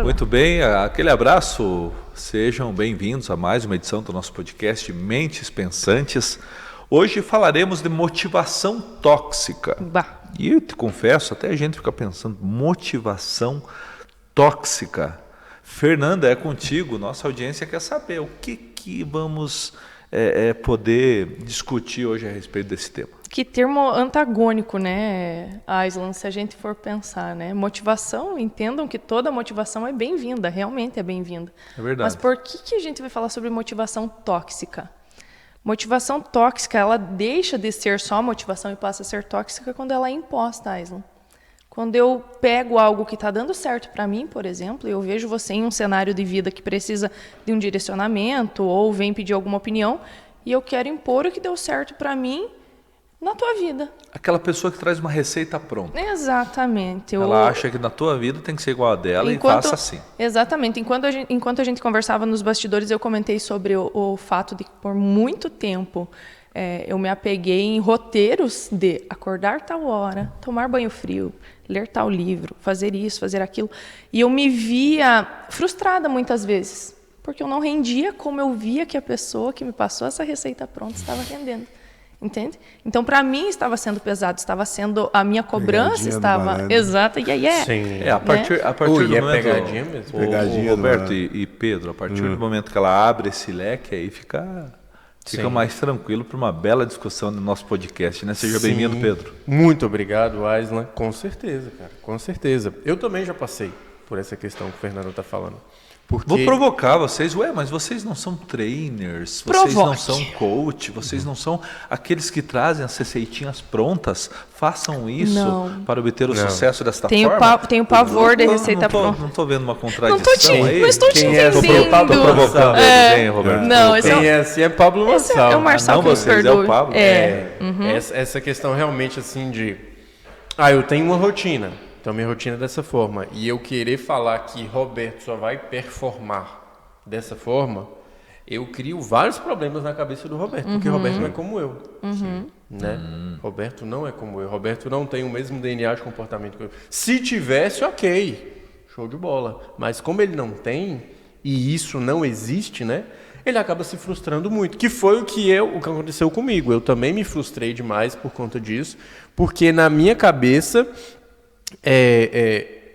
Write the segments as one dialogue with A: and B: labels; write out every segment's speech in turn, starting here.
A: Muito bem, aquele abraço. Sejam bem-vindos a mais uma edição do nosso podcast Mentes Pensantes. Hoje falaremos de motivação tóxica.
B: Bah.
A: E eu te confesso, até a gente fica pensando, motivação tóxica. Fernanda, é contigo, nossa audiência quer saber o que vamos poder discutir hoje a respeito desse tema.
B: Que termo antagônico, né, Aislan, se a gente for pensar, né? Motivação, entendam que toda motivação é bem-vinda, realmente é bem-vinda.
A: É verdade.
B: Mas por que a gente vai falar sobre motivação tóxica? Motivação tóxica, ela deixa de ser só motivação e passa a ser tóxica quando ela é imposta, Aislan. Quando eu pego algo que está dando certo para mim, por exemplo, eu vejo você em um cenário de vida que precisa de um direcionamento ou vem pedir alguma opinião e eu quero impor o que deu certo para mim na tua vida.
A: Aquela pessoa que traz uma receita pronta.
B: Exatamente.
A: Ela acha que na tua vida tem que ser igual a dela e faça assim.
B: Exatamente. Enquanto a gente conversava nos bastidores, eu comentei sobre o fato de que por muito tempo eu me apeguei em roteiros de acordar tal hora, tomar banho frio, ler tal livro, fazer isso, fazer aquilo. E eu me via frustrada muitas vezes, porque eu não rendia como eu via que a pessoa que me passou essa receita pronta estava rendendo. Entende? Então, para mim, estava sendo pesado, estava sendo a minha cobrança, estava exata, e aí
A: Sim. A partir do momento,
C: pegadinha mesmo.
A: O Roberto e Pedro, a partir do momento que ela abre esse leque, aí fica mais tranquilo para uma bela discussão no nosso podcast, né? Seja bem-vindo, Pedro.
C: Muito obrigado, Aislan. Com certeza, cara, com certeza. Eu também já passei por essa questão que o Fernando está falando. Porque...
A: Vou provocar vocês, mas vocês não são trainers, vocês não são coach, vocês não são aqueles que trazem as receitinhas prontas, façam isso para obter o sucesso desta forma.
B: Tenho pavor de receita pronta.
A: Não estou vendo uma contradição aí.
B: Não estou te entendendo.
A: Estou provocando bem, Roberto.
B: Não,
C: quem é assim é Pablo Marçal.
B: É o Marçal que
A: vocês,
B: perdoe.
A: É o Pablo.
C: Essa questão realmente assim de... eu tenho uma rotina. Então, minha rotina é dessa forma. E eu querer falar que Roberto só vai performar dessa forma, eu crio vários problemas na cabeça do Roberto. Porque Roberto não é como eu. Né? Roberto não é como eu. Roberto não tem o mesmo DNA de comportamento que eu. Se tivesse, ok. Show de bola. Mas como ele não tem, e isso não existe, né? Ele acaba se frustrando muito. Que foi o que aconteceu comigo. Eu também me frustrei demais por conta disso. Porque na minha cabeça...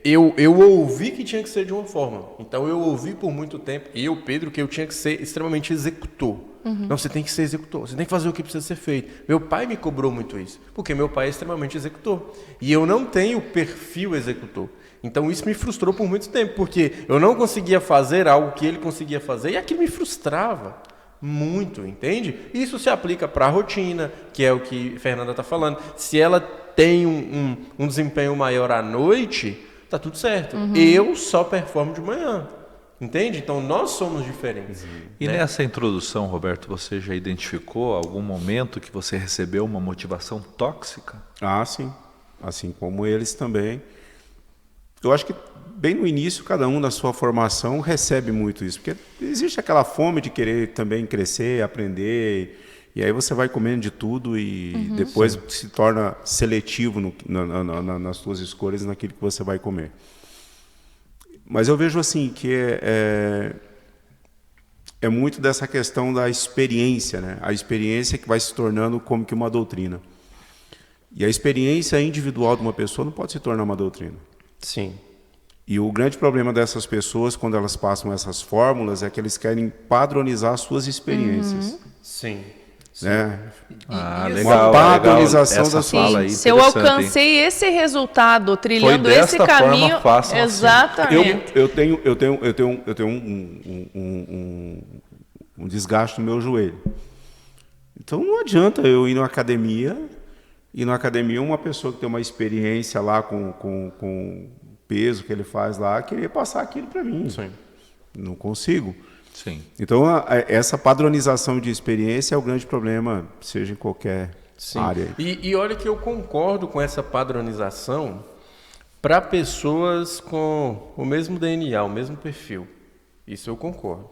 C: eu ouvi que tinha que ser de uma forma. Então eu ouvi por muito tempo, Pedro, que eu tinha que ser extremamente executor. Não, você tem que ser executor, você tem que fazer o que precisa ser feito. Meu pai me cobrou muito isso, porque meu pai é extremamente executor. E eu não tenho o perfil executor. Então isso me frustrou por muito tempo, porque eu não conseguia fazer algo que ele conseguia fazer e aquilo me frustrava muito, entende? Isso se aplica para a rotina, que é o que a Fernanda está falando. Se ela tem um desempenho maior à noite, tá tudo certo. Eu só performo de manhã, entende? Então nós somos diferentes.
A: E nessa introdução, Roberto, você já identificou algum momento que você recebeu uma motivação tóxica?
D: Sim. Assim como eles também. Eu acho que bem no início, cada um na sua formação recebe muito isso, porque existe aquela fome de querer também crescer, aprender, e aí você vai comendo de tudo e depois se torna seletivo nas suas escolhas, naquilo que você vai comer. Mas eu vejo assim que é muito dessa questão da experiência, né? A experiência que vai se tornando como que uma doutrina. E a experiência individual de uma pessoa não pode se tornar uma doutrina.
C: Sim.
D: E o grande problema dessas pessoas, quando elas passam essas fórmulas, é que eles querem padronizar as suas experiências.
C: Sim.
D: Né?
A: Legal.
D: Uma padronização da
A: fala aí.
B: Se eu alcancei esse resultado, trilhando esse caminho, exatamente.
D: Eu tenho um desgaste no meu joelho. Então não adianta eu ir na academia, uma pessoa que tem uma experiência lá com peso que ele faz lá, querer passar aquilo para mim.
C: Sim.
D: Não consigo.
A: Sim.
D: Então, essa padronização de experiência é o grande problema, seja em qualquer área.
C: E olha que eu concordo com essa padronização para pessoas com o mesmo DNA, o mesmo perfil. Isso eu concordo.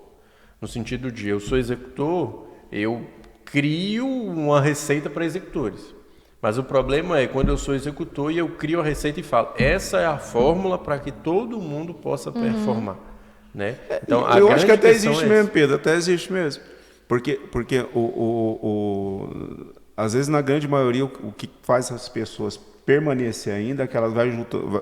C: No sentido de eu sou executor, eu crio uma receita para executores. Mas o problema é quando eu sou executor e eu crio a receita e falo, essa é a fórmula para que todo mundo possa performar. Né? Então,
D: eu acho que até
C: questão
D: existe mesmo, Pedro, até existe mesmo. Porque às vezes, na grande maioria, o que faz as pessoas permanecer ainda é que elas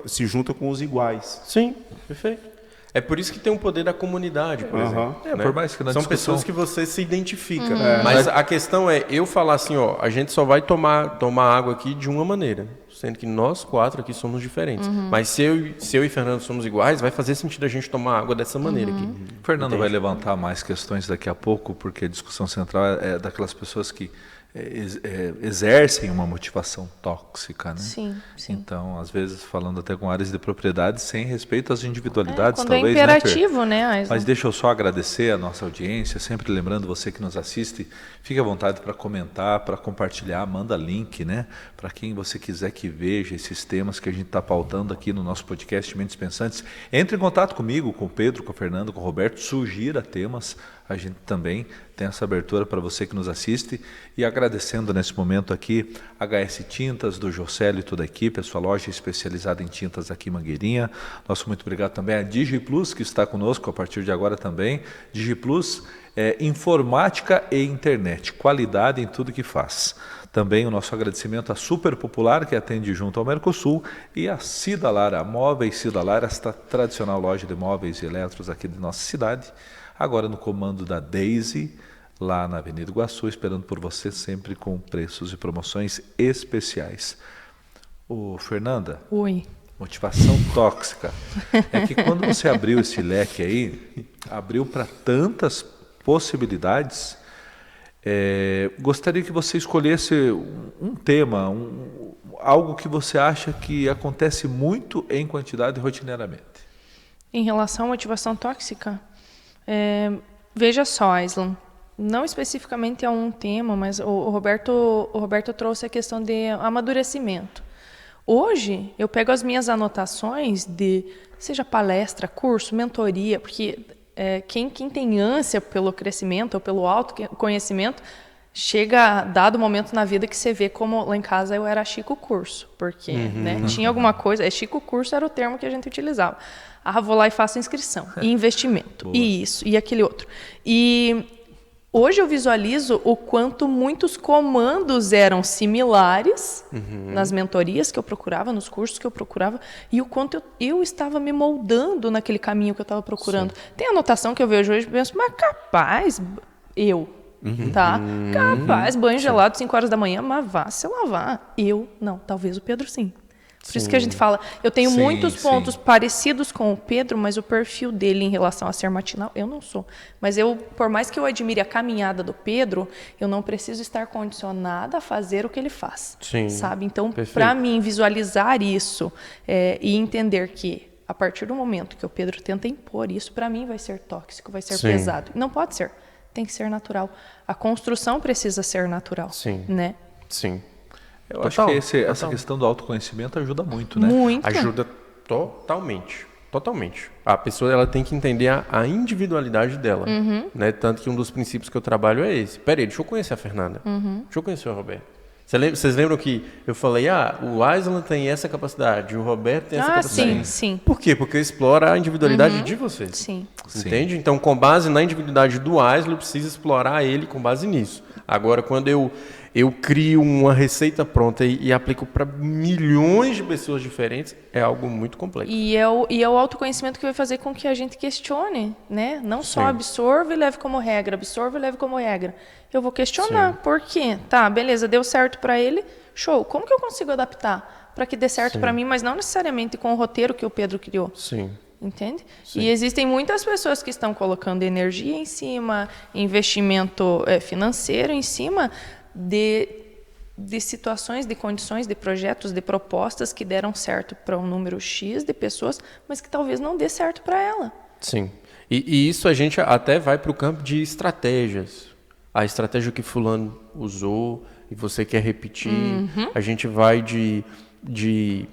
D: se juntam com os iguais.
C: Sim, perfeito. É por isso que tem o poder da comunidade, por exemplo. Né?
A: Por mais que na
C: São
A: discussão...
C: pessoas que você se identifica. Mas a questão é eu falar assim, ó, a gente só vai tomar água aqui de uma maneira, sendo que nós 4 aqui somos diferentes. Mas se eu e Fernando somos iguais, vai fazer sentido a gente tomar água dessa maneira aqui.
A: Fernando vai levantar mais questões daqui a pouco, porque a discussão central é daquelas pessoas que exercem uma motivação tóxica, né?
B: Sim.
A: Então, às vezes, falando até com áreas de propriedade, sem respeito às individualidades,
B: quando
A: talvez,
B: é imperativo, né, Aislan?
A: Mas deixa eu só agradecer a nossa audiência, sempre lembrando você que nos assiste, fique à vontade para comentar, para compartilhar, manda link, né? Para quem você quiser que veja esses temas que a gente está pautando aqui no nosso podcast Mentes Pensantes. Entre em contato comigo, com o Pedro, com o Fernando, com o Roberto, sugira temas. A gente também tem essa abertura para você que nos assiste. E agradecendo nesse momento aqui a HS Tintas, do Jocélio e toda a equipe, a sua loja especializada em tintas aqui em Mangueirinha. Nosso muito obrigado também à DigiPlus, que está conosco a partir de agora também. DigiPlus é informática e internet, qualidade em tudo que faz. Também o nosso agradecimento à Super Popular, que atende junto ao Mercosul, e a Cida Lara, a Móveis Cida Lara, esta tradicional loja de móveis e eletros aqui de nossa cidade. Agora no comando da Daisy, lá na Avenida Iguaçu, esperando por você sempre com preços e promoções especiais. Fernanda,
B: Oi.
A: Motivação tóxica. É que quando você abriu esse leque aí, abriu para tantas possibilidades. Gostaria que você escolhesse um tema, algo que você acha que acontece muito em quantidade rotineiramente.
B: Em relação à motivação tóxica, veja só, Aislan, não especificamente a um tema, mas o Roberto trouxe a questão de amadurecimento. Hoje, eu pego as minhas anotações seja palestra, curso, mentoria, porque quem tem ânsia pelo crescimento ou pelo autoconhecimento, chega dado momento na vida que você vê como lá em casa eu era Chico Curso, porque tinha alguma coisa, Chico Curso era o termo que a gente utilizava. Vou lá e faço inscrição, e investimento, e isso, e aquele outro. E hoje eu visualizo o quanto muitos comandos eram similares nas mentorias que eu procurava, nos cursos que eu procurava, e o quanto eu estava me moldando naquele caminho que eu estava procurando. Sim. Tem anotação que eu vejo hoje e penso, mas capaz, tá? Capaz, banho gelado 5 horas da manhã, mas vá se lavar. Eu, não, talvez o Pedro sim. Por isso que a gente fala, eu tenho muitos pontos parecidos com o Pedro, mas o perfil dele em relação a ser matinal, eu não sou. Mas por mais que eu admire a caminhada do Pedro, eu não preciso estar condicionada a fazer o que ele faz. Sim, sabe? Então, para mim, visualizar isso e entender que, a partir do momento que o Pedro tenta impor isso, para mim vai ser tóxico, vai ser pesado. Não pode ser. Tem que ser natural. A construção precisa ser natural. Sim. Né?
C: Sim.
A: Eu acho que essa questão do autoconhecimento ajuda muito, né?
B: Muito.
C: Ajuda totalmente. Totalmente. A pessoa ela tem que entender a individualidade dela. Né? Tanto que um dos princípios que eu trabalho é esse. Peraí, deixa eu conhecer a Fernanda. Deixa eu conhecer o Roberto. Vocês lembram que eu falei, o Aislan tem essa capacidade, o Roberto tem essa capacidade?
B: Sim.
C: Por quê? Porque explora a individualidade de vocês.
B: Sim.
C: Entende? Então, com base na individualidade do Aislan, eu preciso explorar ele com base nisso. Agora, quando eu crio uma receita pronta e aplico para milhões de pessoas diferentes, é algo muito complexo.
B: E é o autoconhecimento que vai fazer com que a gente questione, né? Não só absorva e leve como regra, absorva e leve como regra. Eu vou questionar. Por quê? Tá, beleza, deu certo para ele, show. Como que eu consigo adaptar para que dê certo para mim, mas não necessariamente com o roteiro que o Pedro criou? Sim. Entende? Sim. E existem muitas pessoas que estão colocando energia em cima, investimento financeiro em cima de situações, de condições, de projetos, de propostas que deram certo para um número X de pessoas, mas que talvez não dê certo para ela.
C: Sim. E isso a gente até vai para o campo de estratégias. A estratégia que fulano usou e você quer repetir. A gente vai de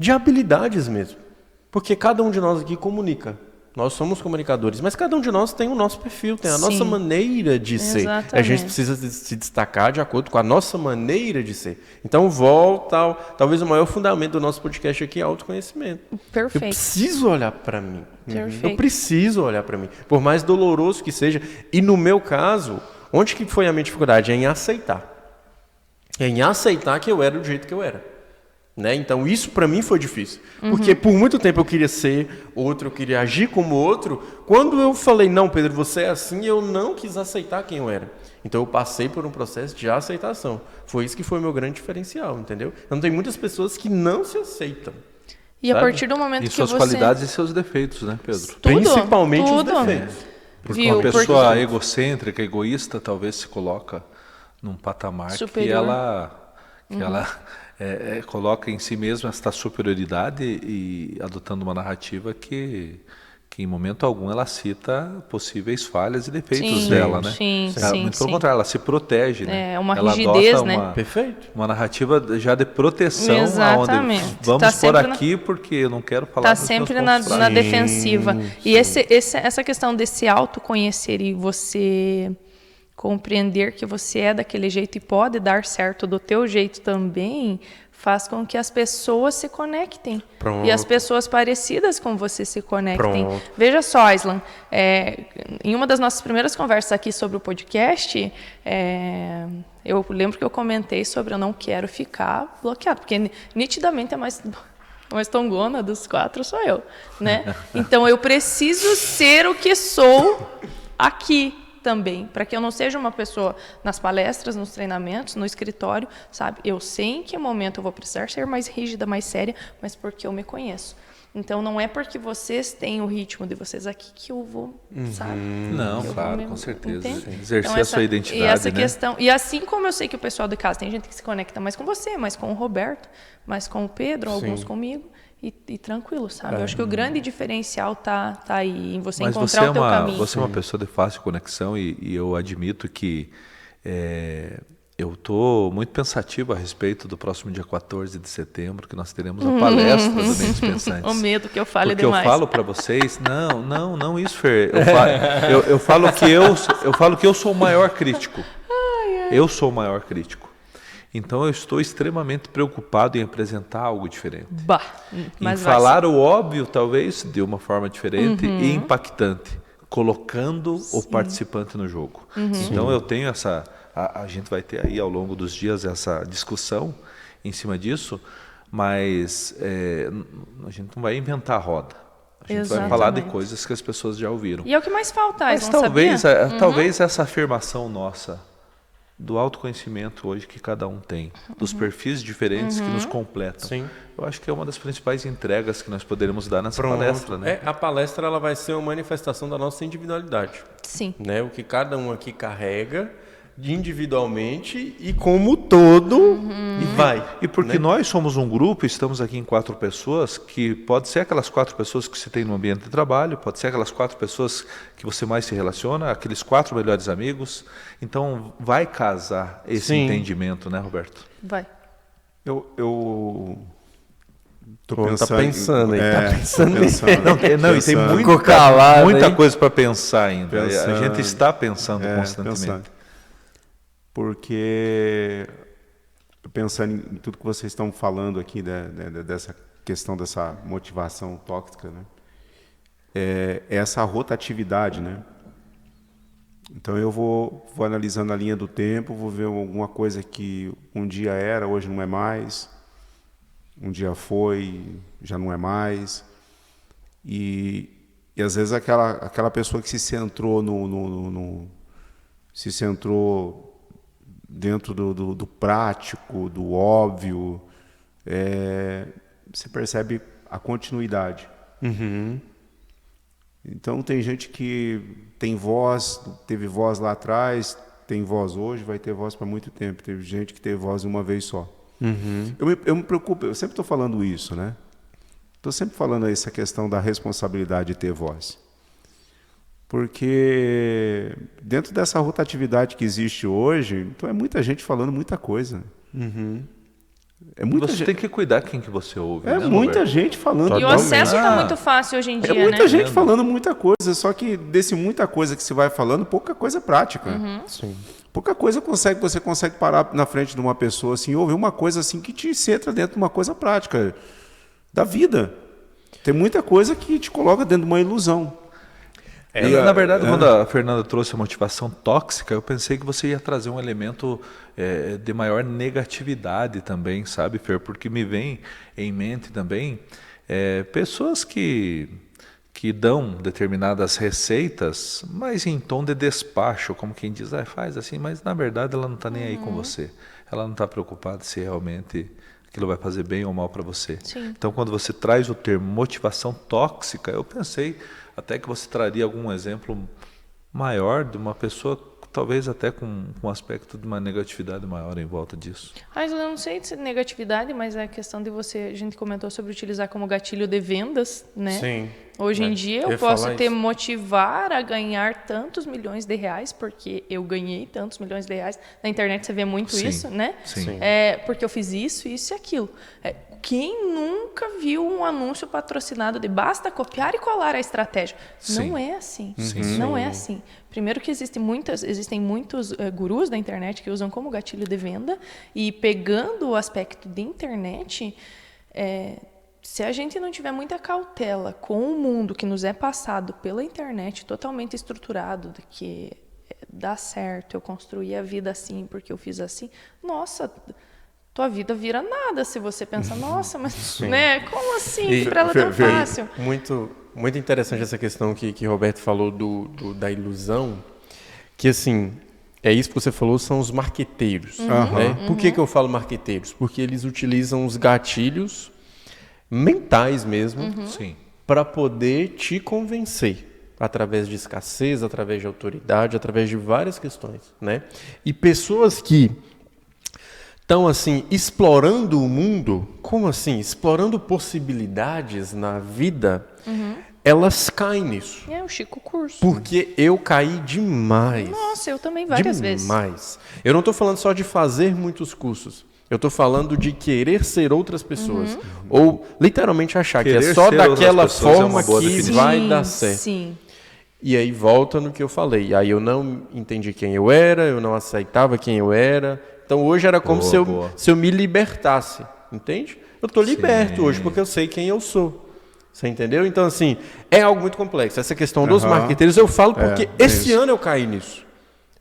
C: habilidades mesmo. Porque cada um de nós aqui comunica. Nós somos comunicadores, mas cada um de nós tem o nosso perfil, tem a
B: Sim.
C: nossa maneira de ser.
B: Exatamente.
C: A gente precisa se destacar de acordo com a nossa maneira de ser. Então, volta ao, talvez o maior fundamento do nosso podcast aqui é autoconhecimento. Eu
B: Perfeito.
C: preciso olhar para mim.
B: Perfeito.
C: Eu preciso olhar para mim. Por mais doloroso que seja. E no meu caso, onde que foi a minha dificuldade? É em aceitar. É em aceitar que eu era do jeito que eu era. Né? Então isso para mim foi difícil, porque por muito tempo eu queria ser outro, eu queria agir como outro. Quando eu falei, não, Pedro, você é assim, eu não quis aceitar quem eu era. Então eu passei por um processo de aceitação. Foi isso que foi o meu grande diferencial, entendeu? Então tem muitas pessoas que não se aceitam.
B: E a
C: sabe?
B: partir do momento
A: E
B: que
A: suas
B: você...
A: qualidades e seus defeitos, né, Pedro?
B: Tudo,
C: Principalmente
B: tudo.
C: os defeitos.
A: Porque
B: Viu?
A: uma
B: Porque-
A: pessoa egocêntrica, egoísta, talvez se coloca num patamar que
B: Superior.
A: ela coloca em si mesma esta superioridade e adotando uma narrativa que em momento algum ela cita possíveis falhas e defeitos
B: Sim,
A: dela, né?
B: sim,
A: Ela,
B: sim,
A: muito pelo
B: sim.
A: contrário, ela se protege, né?
B: É, uma
A: ela
B: rigidez,
A: adota
B: né?
C: Perfeito.
A: uma narrativa já de proteção,
B: Exatamente.
A: aonde vamos
B: Tá
A: por
B: sempre
A: aqui porque eu não quero falar
B: Tá
A: dos meus
B: sempre
A: pontos
B: na
A: fracos.
B: defensiva. E essa questão desse autoconhecer e você compreender que você é daquele jeito e pode dar certo do teu jeito também, faz com que as pessoas se conectem.
C: Pronto.
B: E as pessoas parecidas com você se conectem.
C: Pronto.
B: Veja só, Islan, em uma das nossas primeiras conversas aqui sobre o podcast, eu lembro que eu comentei sobre eu não quero ficar bloqueado, porque nitidamente é mais tongona dos 4 sou eu, né? Então eu preciso ser o que sou aqui também, para que eu não seja uma pessoa nas palestras, nos treinamentos, no escritório, sabe? Eu sei em que momento eu vou precisar ser mais rígida, mais séria, mas porque eu me conheço. Então não é porque vocês têm o ritmo de vocês aqui que eu vou, sabe?
A: Não,
B: Que eu
A: claro,
B: vou me-
A: com certeza.
B: entende?
A: Exercer
B: Então,
A: a sua identidade,
B: e essa
A: né?
B: questão, e assim como eu sei que o pessoal de casa tem gente que se conecta mais com você, mais com o Roberto, mais com o Pedro, alguns comigo, e tranquilo, sabe? Eu acho que o grande diferencial tá aí em você
A: Mas
B: encontrar o teu caminho.
A: você é uma pessoa de fácil conexão e eu admito que eu estou muito pensativo a respeito do próximo dia 14 de setembro, que nós teremos a palestra do Mentes Pensantes.
B: O medo que eu fale
A: Porque
B: demais.
A: eu falo para vocês, não isso, Fer. Eu falo que eu sou o maior crítico. Eu sou o maior crítico. Então eu estou extremamente preocupado em apresentar algo diferente.
B: Bah, mas
A: Em
B: vai
A: falar o óbvio, talvez, de uma forma diferente e impactante, colocando o participante no jogo. Então eu tenho essa... A gente vai ter aí ao longo dos dias essa discussão em cima disso, mas a gente não vai inventar a roda. A gente vai falar de
B: Exatamente.
A: coisas que as pessoas já ouviram.
B: E é o que mais falta,
A: Mas
B: Islan,
A: talvez,
B: sabia?
A: talvez essa afirmação nossa do autoconhecimento hoje que cada um tem, dos perfis diferentes que nos completam.
C: Sim.
A: Eu acho que é uma das principais entregas que nós poderemos dar nessa palestra, né?
C: A palestra ela vai ser uma manifestação da nossa individualidade.
B: Sim.
C: Né? O que cada um aqui carrega individualmente e como todo e vai.
A: E porque nós somos um grupo, estamos aqui em 4 pessoas, que pode ser aquelas 4 pessoas que você tem no ambiente de trabalho, pode ser aquelas 4 pessoas que você mais se relaciona, aqueles 4 melhores amigos. Então vai casar esse
C: Sim.
A: entendimento, né, Roberto?
B: Vai.
D: Eu tô
C: Pô,
D: pensando,
C: tá pensando aí, tá
D: tô
C: pensando
D: pensando.
A: E tem
C: Ficou calado,
A: muita
C: hein?
A: coisa para pensar ainda. A
D: Pensando.
A: gente está pensando constantemente.
D: Pensando. Porque pensando em tudo que vocês estão falando aqui dessa questão dessa motivação tóxica, né? Essa rotatividade, né? Então eu vou analisando a linha do tempo, vou ver alguma coisa que um dia era, hoje não é mais, um dia foi, já não é mais, e às vezes aquela pessoa que se centrou se centrou dentro do prático, do óbvio, você percebe a continuidade. Então tem gente que tem voz, teve voz lá atrás, tem voz hoje, vai ter voz para muito tempo. Teve gente que teve voz uma vez só. Eu me preocupo, eu sempre estou falando isso, né? Estou sempre falando essa questão da responsabilidade de ter voz. Porque dentro dessa rotatividade que existe hoje, então é muita gente falando muita coisa.
A: Você tem que cuidar quem que você ouve.
D: É
A: né,
D: muita
A: Roberto?
D: gente falando.
B: E o acesso está muito fácil hoje em dia,
D: É muita
B: né?
D: gente falando muita coisa, só que desse muita coisa que se vai falando, pouca coisa é prática.
C: Sim.
D: Pouca coisa você consegue parar na frente de uma pessoa assim, ouvir uma coisa assim que te centra dentro de uma coisa prática da vida. Tem muita coisa que te coloca dentro de uma ilusão.
A: Na verdade, quando a Fernanda trouxe a motivação tóxica, eu pensei que você ia trazer um elemento de maior negatividade também, sabe, Fer? Porque me vem em mente também pessoas que dão determinadas receitas, mas em tom de despacho, como quem diz, faz assim, mas na verdade ela não está nem aí com você. Ela não está preocupada se realmente aquilo vai fazer bem ou mal para você.
B: Sim.
A: Então, quando você traz o termo motivação tóxica, eu pensei até que você traria algum exemplo maior de uma pessoa, talvez até com um aspecto de uma negatividade maior em volta disso.
B: Mas eu não sei se é negatividade, mas é a questão de a gente comentou sobre utilizar como gatilho de vendas, né?
C: Sim.
B: Hoje em dia
C: Eu
B: eu
C: ia
B: posso
C: falar
B: te
C: isso.
B: motivar a ganhar tantos milhões de reais, porque eu ganhei tantos milhões de reais. Na internet você vê muito
A: Sim,
B: isso, né?
A: sim.
B: Porque eu fiz isso, isso e aquilo. Quem nunca viu um anúncio patrocinado de basta copiar e colar a estratégia?
A: Sim.
B: Não é assim.
A: Sim.
B: Não é assim. Primeiro que existem muitos gurus da internet que usam como gatilho de venda, e pegando o aspecto de internet, se a gente não tiver muita cautela com o mundo que nos é passado pela internet, totalmente estruturado, de que dá certo, eu construí a vida assim porque eu fiz assim, nossa, tua vida vira nada se você pensa, nossa, mas né, como assim? Para ela é tão fácil.
C: Muito interessante essa questão que Roberto falou da ilusão, que assim, isso que você falou, são os marqueteiros. Né? Por que eu falo marqueteiros? Porque eles utilizam os gatilhos mentais mesmo
A: Sim.
C: para poder te convencer através de escassez, através de autoridade, através de várias questões, né? E pessoas que estão assim explorando o mundo, como assim? Explorando possibilidades na vida, elas caem nisso.
B: É o Chico Curso.
C: Porque eu caí demais.
B: Nossa, eu também várias vezes.
C: Demais. Eu não estou falando só de fazer muitos cursos. Eu estou falando de querer ser outras pessoas. Ou literalmente achar que é
A: Querer
C: só
A: ser outras
C: daquela
A: pessoas é
C: forma
A: uma boa
C: que
A: definição.
C: vai dar certo.
B: Sim.
C: E aí volta no que eu falei. Aí eu não entendi quem eu era, eu não aceitava quem eu era. Então hoje era como se eu me libertasse. Entende? Eu estou liberto hoje porque eu sei quem eu sou. Você entendeu? Então, assim, é algo muito complexo. Essa questão dos marqueteiros, eu falo porque esse ano eu caí nisso.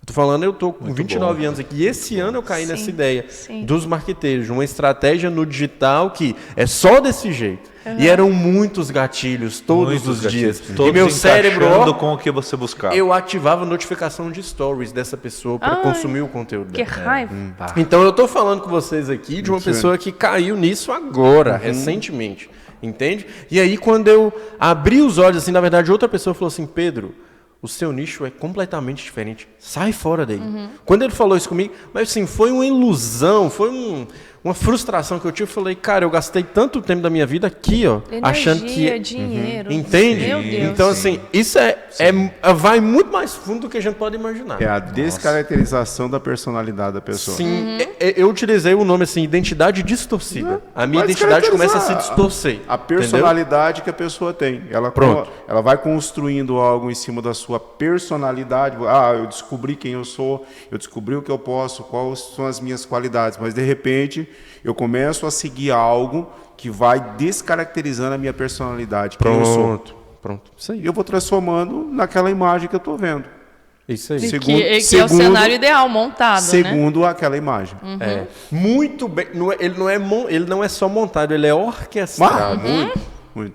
C: Eu tô falando, eu tô com
A: Muito
C: 29
A: bom.
C: anos aqui, e esse ano eu caí nessa ideia
B: sim.
C: dos marqueteiros, de uma estratégia no digital que é só desse jeito. E eram muitos gatilhos todos
A: Muitos
C: os
A: gatilhos,
C: dias.
A: todos
C: E meu cérebro,
A: encaixando com o que você buscava.
C: eu ativava a notificação de stories dessa pessoa para consumir o conteúdo
B: Que
C: dela.
B: raiva.
C: Então eu tô falando com vocês aqui de uma pessoa que caiu nisso agora, recentemente. Entende? E aí quando eu abri os olhos, assim, na verdade outra pessoa falou assim, Pedro, o seu nicho é completamente diferente. Sai fora daí. Quando ele falou isso comigo, mas assim, foi uma ilusão, foi uma frustração que eu tive. Eu falei, cara, eu gastei tanto tempo da minha vida aqui, ó, achando que...
B: dinheiro.
C: Entende?
B: Meu Deus.
C: Então, assim, isso vai muito mais fundo do que a gente pode imaginar.
D: É a descaracterização da personalidade da pessoa.
C: Sim, eu utilizei o nome assim, identidade distorcida. A minha
D: Vai
C: identidade começa a se
D: descaracterizar
C: distorcer.
D: A personalidade que a pessoa tem.
C: Pronto.
D: Ela vai construindo algo em cima da sua personalidade. Eu descobri quem eu sou, eu descobri o que eu posso, quais são as minhas qualidades. Mas, de repente, eu começo a seguir algo que vai descaracterizando a minha personalidade, quem eu sou.
C: Pronto. Isso aí.
D: E eu vou transformando naquela imagem que eu estou vendo.
C: Isso aí.
D: Sim.
B: Que é o cenário ideal montado, né?
D: Segundo aquela imagem.
C: É. Muito bem. Ele não é só montado, ele é orquestrado.
D: Muito.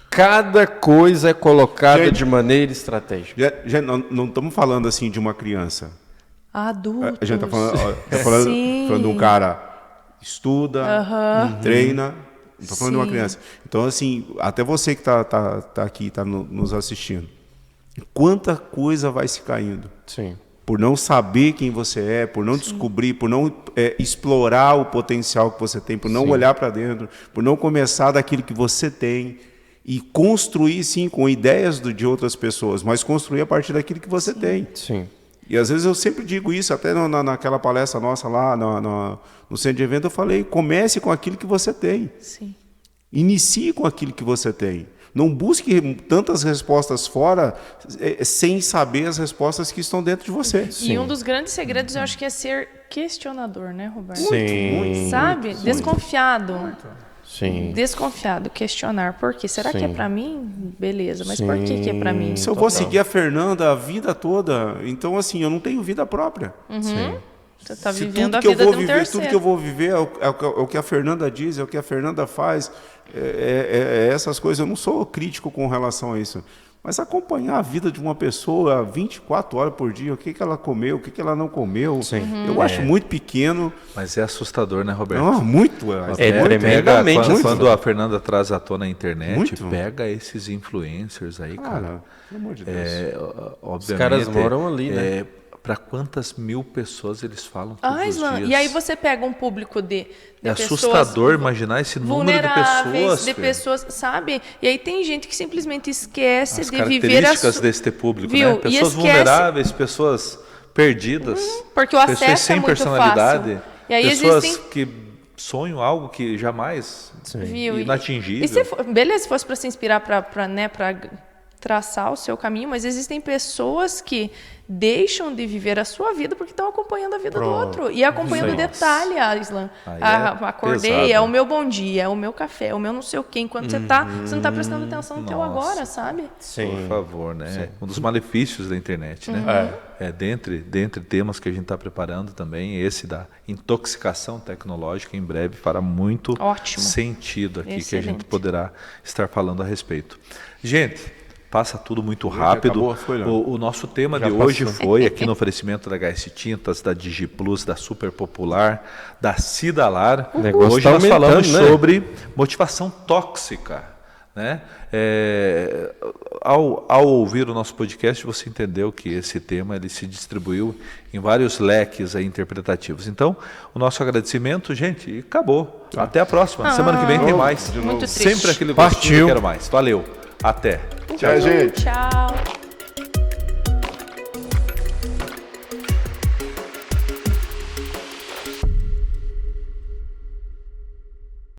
C: Cada coisa é colocada
D: Gente,
C: de maneira estratégica.
D: Já não estamos falando assim de uma criança.
B: Adultos.
D: A gente está falando de um cara estuda, treina. Não estou falando de uma criança. Então, assim, até você que tá aqui, está nos assistindo. Quanta coisa vai se caindo.
C: Sim.
D: Por não saber quem você é, por não descobrir, por não explorar o potencial que você tem, por não olhar para dentro, por não começar daquilo que você tem e construir, sim, com ideias de outras pessoas, mas construir a partir daquilo que você tem.
C: Sim.
D: E às vezes eu sempre digo isso, até naquela palestra nossa lá no centro de evento, eu falei, comece com aquilo que você tem.
B: Sim.
D: Inicie com aquilo que você tem. Não busque tantas respostas fora sem saber as respostas que estão dentro de você.
B: E um dos grandes segredos, eu acho que é ser questionador, né, Roberto?
C: Sim.
B: Sabe? Desconfiado.
C: Sim.
B: Desconfiado, questionar. Por quê? Será que é pra mim? Beleza, mas por que é pra mim?
D: Se eu vou seguir a Fernanda a vida toda, então assim, eu não tenho vida própria.
B: Você tá
D: Se
B: vivendo
D: tudo
B: a
D: que eu
B: vida
D: vou
B: de um
D: viver,
B: terceiro.
D: tudo que eu vou viver é o que a Fernanda diz, é o que a Fernanda faz, essas coisas. Eu não sou crítico com relação a isso. Mas acompanhar a vida de uma pessoa 24 horas por dia, o que ela comeu, o que ela não comeu, eu acho muito pequeno.
A: Mas é assustador, né, Roberto?
D: Não, muito.
C: tremendamente
A: Quando a Fernanda traz à tona a internet,
D: Muito.
A: pega esses influencers aí, cara.
D: Pelo amor de Deus.
A: Obviamente,
C: Os caras moram ali, né?
A: Para quantas mil pessoas eles falam todos os
B: Isla,
A: dias?
B: e aí você pega um público de
A: É
B: pessoas
A: assustador imaginar esse número de
B: vulneráveis,
A: pessoas.
B: de
A: Fê.
B: pessoas, sabe? E aí tem gente que simplesmente esquece
A: As
B: de viver a
A: características
B: sua...
A: desse público,
B: Viu?
A: né?
B: E
A: Pessoas
B: esquece-
A: vulneráveis, pessoas perdidas,
B: porque o
A: pessoas
B: acesso
A: sem
B: é muito
A: personalidade,
B: fácil. E aí
A: pessoas
B: existem...
A: que sonham algo que jamais
B: Viu?
A: inatingível.
B: E se beleza, se fosse para se inspirar para traçar o seu caminho, mas existem pessoas que deixam de viver a sua vida porque estão acompanhando a vida do outro. E acompanhando o detalhe, Isla.
A: Aí
B: Acordei,
A: pesado.
B: é o meu bom dia, é o meu café, é o meu não sei o quê. Enquanto você não está prestando atenção no teu agora, sabe?
A: Por favor, né? Um dos malefícios da internet, né? Dentre temas que a gente está preparando também, esse da intoxicação tecnológica, em breve fará muito
B: Ótimo.
A: sentido aqui que a gente
B: Excelente.
A: poderá estar falando a respeito. Gente, passa tudo muito rápido.
D: acabou? Foi, Léo?
A: O nosso tema
C: Já
A: de hoje
C: passou.
A: foi aqui no oferecimento da HS Tintas, da DigiPlus, da Super Popular, da Cidalar.
C: negócio
A: Hoje
C: tá
A: nós falamos
C: aumentando, né?
A: sobre motivação tóxica. Né? Ao ouvir o nosso podcast, você entendeu que esse tema ele se distribuiu em vários leques aí interpretativos. Então, o nosso agradecimento, gente, e acabou. Até a próxima. Semana que vem tem mais.
B: Muito triste.
A: Sempre aquele gostinho
C: Partiu.
A: que quero mais. Valeu. Até.
D: Tchau, gente.
B: Tchau.